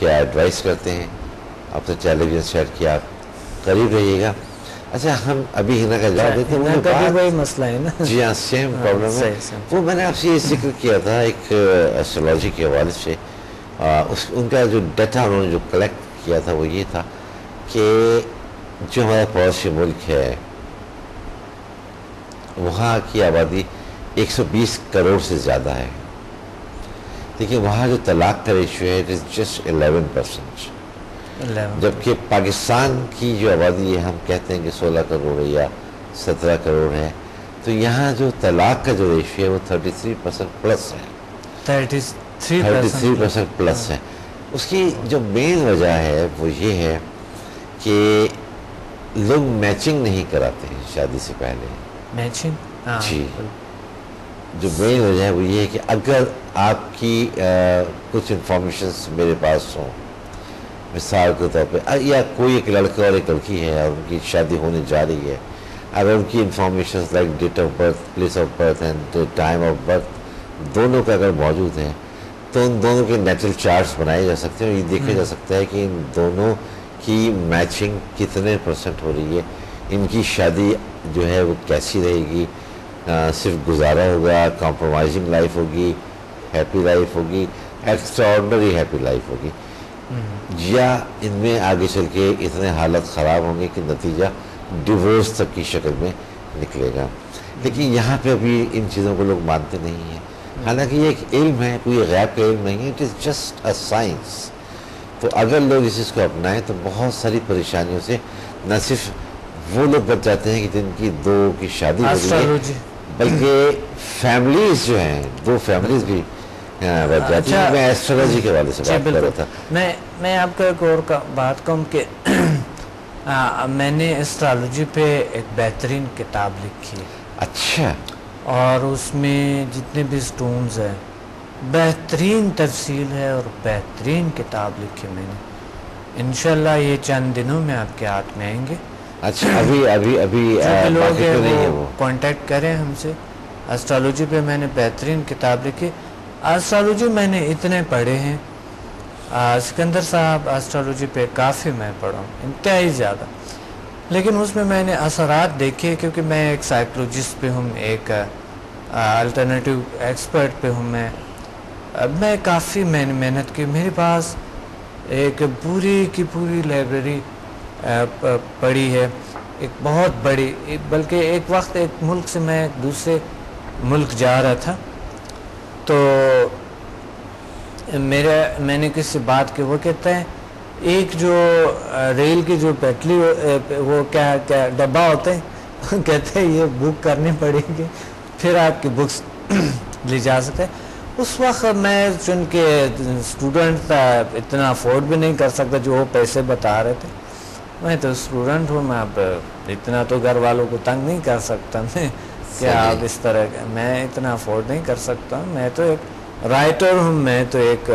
کیا ایڈوائس کرتے ہیں اپنے ٹیلی ویژن سیٹ کی آپ قریب رہیے گا. اچھا ہم ابھی ہنا کا جواب دیتے ہیں. کبھی وہی مسئلہ ہے نا. جی ہاں سیم پرابلم ہے. وہ میں نے آپ سے یہ ذکر کیا تھا ایک ایسٹرولوجی کے حوالے سے. ان کا جو ڈیٹا انہوں نے جو کلیکٹ کیا تھا وہ یہ تھا کہ جو ہمارا پڑوسی ملک ہے وہاں کی آبادی 120 کروڑ سے زیادہ ہے. دیکھیے وہاں جو طلاق کا ریشیو ہے اٹ از جسٹ 11%. جبکہ پاکستان کی جو آبادی ہے ہم کہتے ہیں کہ 16 کروڑ ہے یا 17 کروڑ ہے, تو یہاں جو طلاق کا جو ریشیو ہے وہ 33% پلس ہے. 33% پلس ہے. اس کی جو مین وجہ ہے وہ یہ ہے کہ لوگ میچنگ نہیں کراتے ہیں شادی سے پہلے. میچنگ جی جو مین وجہ ہے وہ یہ ہے کہ اگر آپ کی کچھ انفارمیشنز میرے پاس ہوں, مثال کے طور پہ یا کوئی ایک لڑکا اور ایک لڑکی ہے اور ان کی شادی ہونے جا رہی ہے, اگر ان کی informations like date of birth, place of birth and time of birth دونوں کا اگر موجود ہیں تو ان دونوں کے نیچرل چارٹس بنائے جا سکتے ہیں اور یہ دیکھا جا سکتا ہے کہ ان دونوں کی میچنگ کتنے % ہو رہی ہے, ان کی شادی جو ہے وہ کیسی رہے گی, صرف گزارا ہوگا, کمپرومائزنگ لائف ہوگی, ہیپی لائف ہوگی, ایکسٹرا آرڈنری ہیپی لائف ہوگی, یا ان میں آگے چل کے اتنے حالت خراب ہوں گے کہ نتیجہ ڈیورس تک کی شکل میں نکلے گا. لیکن یہاں پہ ابھی ان چیزوں کو لوگ مانتے نہیں ہیں, حالانکہ یہ ایک علم ہے, کوئی غیب کا علم نہیں ہے, it is just a science. تو اگر لوگ اس چیز کو اپنائیں تو بہت ساری پریشانیوں سے نہ صرف وہ لوگ بچ جاتے ہیں کہ جن کی 2 کی شادی ہو گئی ہے, بلکہ فیملیز جو ہیں 2 فیملیز بھی بچ جاتی ہیں. میں ایسٹرولوجی کے والے سے بات کر رہا تھا. میں آپ کو ایک اور بات کہوں کہ میں نے ایسٹرولوجی پہ ایک بہترین کتاب لکھی ہے. اچھا. اور اس میں جتنے بھی سٹونز ہیں بہترین تفصیل ہے اور بہترین کتاب لکھی میں نے. انشاءاللہ یہ چند دنوں میں آپ کے ہاتھ میں آئیں گے. اچھا ابھی لوگ ہیں وہ کانٹیکٹ کریں ہم سے. ایسٹرولوجی پہ میں نے بہترین کتاب لکھی. ایسٹرولوجی میں نے اتنے پڑھے ہیں, سکندر صاحب ایسٹرولوجی پہ کافی میں پڑھا ہوں, انتہائی زیادہ. لیکن اس میں نے اثرات دیکھے, کیونکہ میں ایک سائیکولوجسٹ پہ ہوں, ایک الٹرنیٹیو ایکسپرٹ پہ ہوں. میں کافی میں نے محنت کی. میرے پاس ایک پوری کی پوری لائبریری پڑھی ہے, ایک بہت بڑی. بلکہ ایک وقت ایک ملک سے میں دوسرے ملک جا رہا تھا, تو میں نے کسی سے بات کی, وہ کہتا ہے ایک جو ریل کی جو پٹلی وہ کیا ڈبہ ہوتے ہیں, کہتے ہیں یہ بک کرنی پڑے گی پھر آپ کی بکس لی جا سکتے. اس وقت میں چون کہ اسٹوڈنٹ تھا, اتنا افورڈ بھی نہیں کر سکتا جو وہ پیسے بتا رہے تھے. میں تو اسٹوڈنٹ ہوں, میں اب اتنا تو گھر والوں کو تنگ نہیں کر سکتا میں کہ آپ اس طرح, میں اتنا افورڈ نہیں کر سکتا. میں تو ایک رائٹر ہوں, میں تو ایک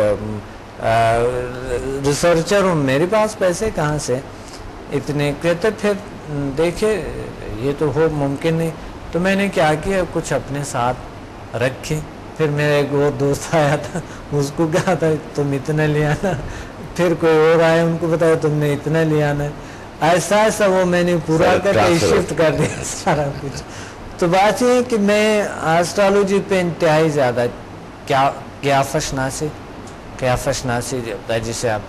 ریسرچر ہوں, میرے پاس پیسے کہاں سے اتنے. کہتے پھر دیکھے یہ تو ہو ممکن نہیں. تو میں نے کیا کیا, کچھ اپنے ساتھ رکھے. پھر میرا ایک اور دوست آیا تھا, اس کو کہا تھا تم اتنا لے آنا. پھر کوئی اور آیا, ان کو بتایا تم نے اتنا لے آنا. ایسا ایسا وہ میں نے پورا کر کے شفٹ کر دیا سارا کچھ. تو بات یہ ہے کہ میں ایسٹرولوجی پہ انتہائی زیادہ قیافہ شناسی جسے آپ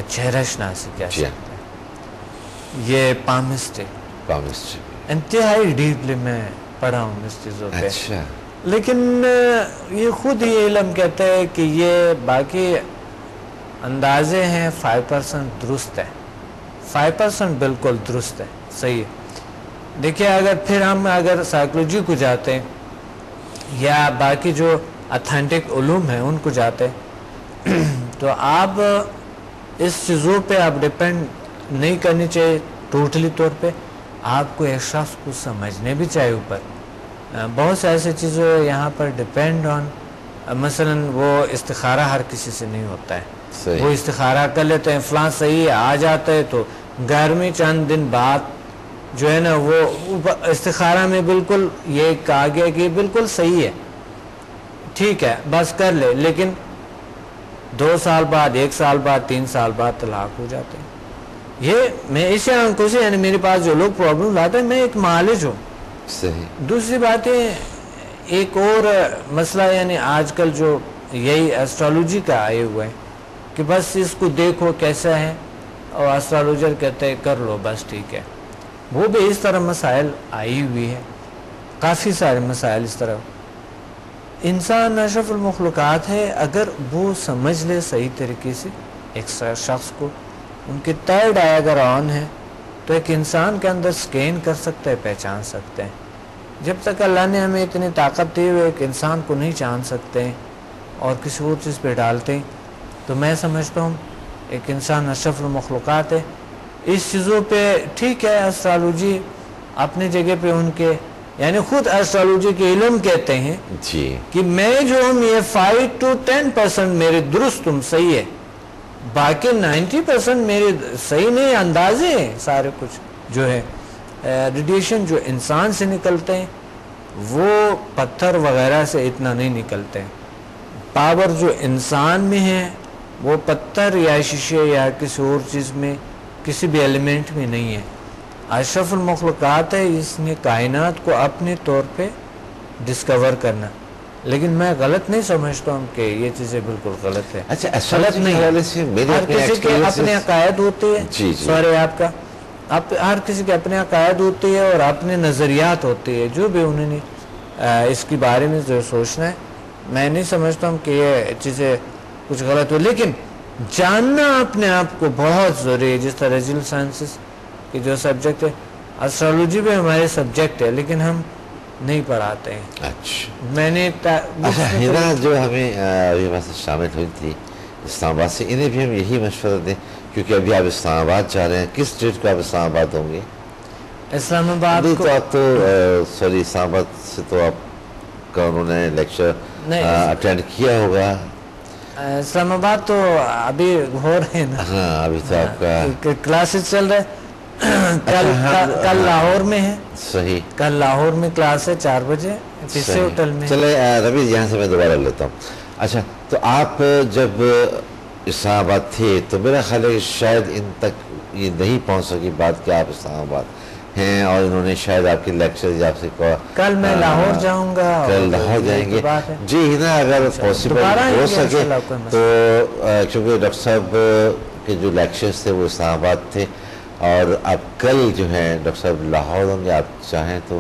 چہرہ شناسی کہہ سکتے ہیں, یہ پامسٹری انتہائی ڈیپلی میں پڑھا ہوں اس چیزوں پہ. لیکن یہ خود ہی علم کہتا ہے کہ یہ باقی اندازے ہیں 5% درست ہے, 5% بالکل درست ہے, صحیح ہے. دیکھیے اگر ہم سائیکولوجی کو جاتے ہیں یا باقی جو اتھینٹک علوم ہیں ان کو جاتے ہیں, تو آپ اس چیزوں پہ آپ ڈپینڈ نہیں کرنی چاہیے ٹوٹلی طور پہ. آپ کو ایک شخص کو سمجھنے بھی چاہیے اوپر. بہت سے ایسی چیزیں یہاں پر ڈپینڈ آن, مثلا وہ استخارہ ہر کسی سے نہیں ہوتا ہے. وہ استخارہ کر لیتے ہیں, فلاں صحیح ہے, آ جاتا ہے, تو گھر میں چند دن بعد جو ہے نا وہ استخارہ میں بالکل یہ کہا گیا کہ بالکل صحیح ہے, ٹھیک ہے بس کر لے. لیکن 2 سال بعد 1 سال بعد 3 سال بعد طلاق ہو جاتے ہیں. یہ میں اسی آنکھوں سے یعنی میرے پاس جو لوگ پرابلم لاتے ہیں میں ایک معالج ہوں. صحیح. دوسری بات ہے ایک اور مسئلہ یعنی آج کل جو یہی ایسٹرالوجی کا آئے ہوئے ہیں کہ بس اس کو دیکھو کیسا ہے اور ایسٹرالوجر کہتے ہیں کر لو بس ٹھیک ہے. وہ بھی اس طرح مسائل آئی ہوئی ہے, کافی سارے مسائل اس طرح. انسان اشرف المخلوقات ہے, اگر وہ سمجھ لے صحیح طریقے سے ایک شخص کو, ان کی تھرڈ آئی اگر آن ہے تو ایک انسان کے اندر سکین کر سکتا ہے, پہچان سکتے ہیں. جب تک اللہ نے ہمیں اتنی طاقت دی ہوئے ایک انسان کو نہیں جان سکتے ہیں اور کسی اور چیز پہ ڈالتے ہیں, تو میں سمجھتا ہوں ایک انسان اشرف المخلوقات ہے. اس چیزوں پہ ٹھیک ہے ایسٹرالوجی اپنی جگہ پہ ان کے یعنی خود ایسٹرالوجی کے علم کہتے ہیں جی کہ میں جو ہوں یہ 5 to 10% میرے درست تم صحیح ہے, باقی 90% میرے صحیح نہیں, اندازے ہیں سارے کچھ جو ہے. ریڈیشن جو انسان سے نکلتے ہیں وہ پتھر وغیرہ سے اتنا نہیں نکلتے ہیں. پاور جو انسان میں ہے وہ پتھر یا شیشے یا کسی اور چیز میں کسی بھی ایلیمنٹ میں نہیں ہے. اشرف المخلوقات ہے, اس نے کائنات کو اپنے طور پہ ڈسکور کرنا, لیکن میں غلط نہیں سمجھتا ہوں کہ یہ چیزیں بالکل غلط ہے. اچھا غلط نہیں, ہر کسی کے اپنے عقائد ہوتے ہیں. سوری آپ کا ہر کسی کے اپنے عقائد ہوتے ہیں اور اپنے نظریات ہوتے ہیں, جو بھی انہوں نے اس کے بارے میں جو سوچنا ہے. میں نہیں سمجھتا ہوں کہ یہ چیزیں کچھ غلط ہو, لیکن جاننا اپنے آپ کو بہت ضروری ہے. جس طرح ریجنل سائنسز کی جو سبجیکٹ ہے, اسٹرالوجی بھی ہمارے سبجیکٹ ہے لیکن ہم نہیں پڑھاتے ہیں. اچھا میں نے ہیرا جو ہمیں ابھی شامل ہوئی تھی اسلام آباد سے, انہیں بھی ہم یہی مشورہ دیں کیونکہ ابھی آپ اسلام آباد جا رہے ہیں. کس ڈیٹ کو آپ اسلام آباد ہوں گے؟ اسلام آباد تو آپ تو سوری اسلام آباد سے تو آپ کا انہوں نے لیکچر اٹینڈ کیا ہوگا. اسلام آباد تو ابھی ہو رہے ہیں نا. ہاں ابھی تو آپ کا کلاسز چل رہے. کل لاہور میں ہے. صحیح, کل لاہور میں کلاس ہے 4 بجے پیسے ہوٹل میں. چلے ربی یہاں سے میں دوبارہ لیتا ہوں. اچھا تو آپ جب اسلام آباد تھے تو میرا خیال ہے کہ شاید ان تک یہ نہیں پہنچ سکی بات کہ آپ اسلام آباد ہیں, اور انہوں نے شاید آپ کے لیکچر آپ سے کہا کل میں لاہور جاؤں گا. کل لاہور جائیں گے جی نا, اگر پاسبل ہو سکے تو, کیونکہ ڈاکٹر صاحب کے جو لیکچرز تھے وہ اسلام آباد تھے اور آپ کل جو ہے ڈاکٹر صاحب لاہور ہوں گے. آپ چاہیں تو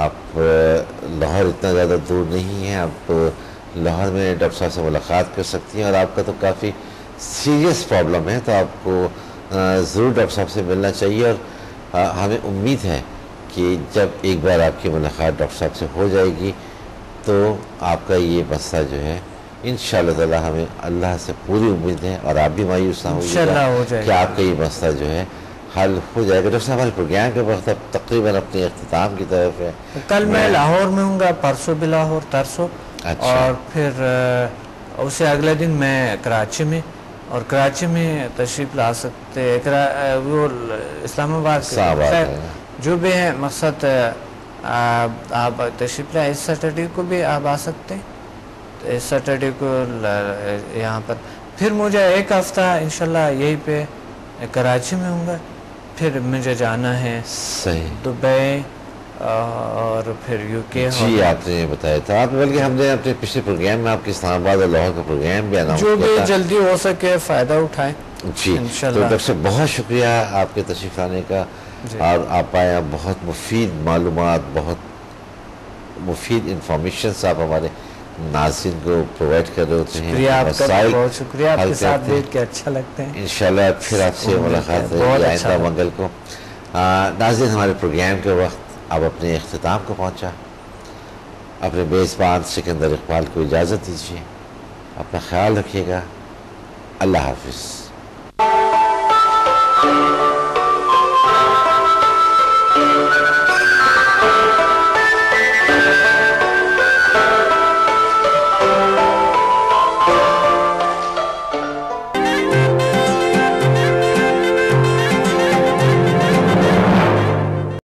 آپ لاہور اتنا زیادہ دور نہیں ہے, آپ لاہور میں ڈاکٹر صاحب سے ملاقات کر سکتی ہیں. اور آپ کا تو کافی سیریس پرابلم ہے تو آپ کو ضرور ڈاکٹر صاحب سے ملنا چاہیے. اور ہمیں امید ہے کہ جب ایک بار آپ کی ملاقات ڈاکٹر صاحب سے ہو جائے گی تو آپ کا یہ مسئلہ جو ہے انشاءاللہ تعالی ہمیں اللہ سے پوری امید ہے, اور آپ بھی مایوس نہ ہوئیے کہ آپ کا یہ مسئلہ جو ہے حل ہو جائے گا. ڈاکٹر صاحب ہمارے پروگرام کے وقت اب تقریباً اپنے اختتام کی طرف ہے. کل میں لاہور میں ہوں گا, پرسوں بھی لاہور, ترسوں, اور پھر اسے اگلے دن میں کراچی میں, اور کراچی میں تشریف لا سکتے. وہ اسلام آباد جو بھی ہے مقصد آپ تشریف لائیں. اس سیٹرڈے کو بھی آپ آ سکتے ہیں, اس سیٹرڈے کو یہاں پر. پھر مجھے ایک ہفتہ انشاءاللہ یہی پہ کراچی میں ہوں گا, پھر مجھے جانا ہے دبئی اور پھر یو کے. جی آپ نے بتایا تھا, آپ بلکہ ہم نے اپنے پچھلے پروگرام میں آپ کے اسلام آباد اور لاہور کا پروگرام بھی اناؤنس جو بھی جلدی ہو سکے فائدہ اٹھائیں. جی تو ڈاکٹر صاحب بہت شکریہ آپ کے تشریف لانے کا, اور آپ آئے بہت مفید معلومات, بہت مفید انفارمیشنس آپ ہمارے ناظرین کو پرووائڈ کر رہے ہوتے ہیں. شکریہ آپ کا, بہت شکریہ, آپ کے ساتھ بیٹھ کے اچھا لگتا ہے. انشاءاللہ پھر آپ سے ملاقات ہوگی آئندہ منگل کو. ناظرین ہمارے پروگرام کے وقت اب اپنے اختتام کو پہنچا. اپنے میزبان سکندر اقبال کو اجازت دیجیے. اپنا خیال رکھیے گا. اللہ حافظ.